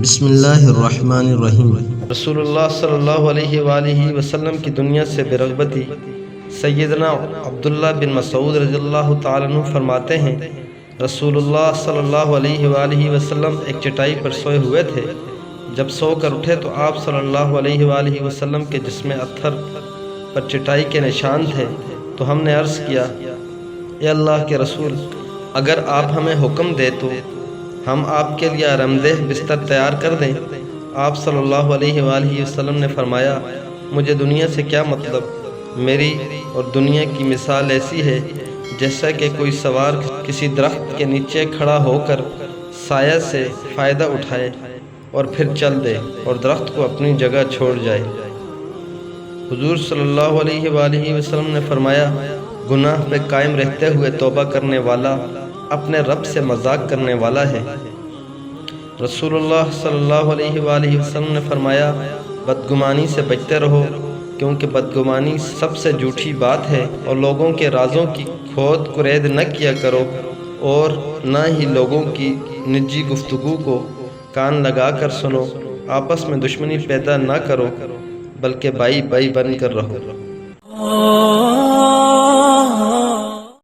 بسم اللہ الرحمن الرحیم۔ رسول اللہ صلی اللہ علیہ وآلہ وسلم کی دنیا سے بے رغبتی۔ سیدنا عبداللہ بن مسعود رضی اللہ تعالیٰ عنہ فرماتے ہیں، رسول اللہ صلی اللہ علیہ وآلہ وسلم ایک چٹائی پر سوئے ہوئے تھے۔ جب سو کر اٹھے تو آپ صلی اللہ علیہ وآلہ وسلم کے جسم اطہر پر چٹائی کے نشان تھے، تو ہم نے عرض کیا، اے اللہ کے رسول، اگر آپ ہمیں حکم دے تو ہم آپ کے لیے آرامدہ بستر تیار کر دیں۔ آپ صلی اللہ علیہ وآلہ وسلم نے فرمایا، مجھے دنیا سے کیا مطلب؟ میری اور دنیا کی مثال ایسی ہے جیسا کہ کوئی سوار کسی درخت کے نیچے کھڑا ہو کر سایہ سے فائدہ اٹھائے اور پھر چل دے اور درخت کو اپنی جگہ چھوڑ جائے۔ حضور صلی اللہ علیہ وآلہ وسلم نے فرمایا، گناہ پہ قائم رہتے ہوئے توبہ کرنے والا اپنے رب سے مذاق کرنے والا ہے۔ رسول اللہ صلی اللہ علیہ وآلہ وسلم نے فرمایا، بدگمانی سے بچتے رہو، کیونکہ بدگمانی سب سے جھوٹی بات ہے، اور لوگوں کے رازوں کی کھود کرید نہ کیا کرو، اور نہ ہی لوگوں کی نجی گفتگو کو کان لگا کر سنو۔ آپس میں دشمنی پیدا نہ کرو، بلکہ بھائی بھائی بن کر رہو۔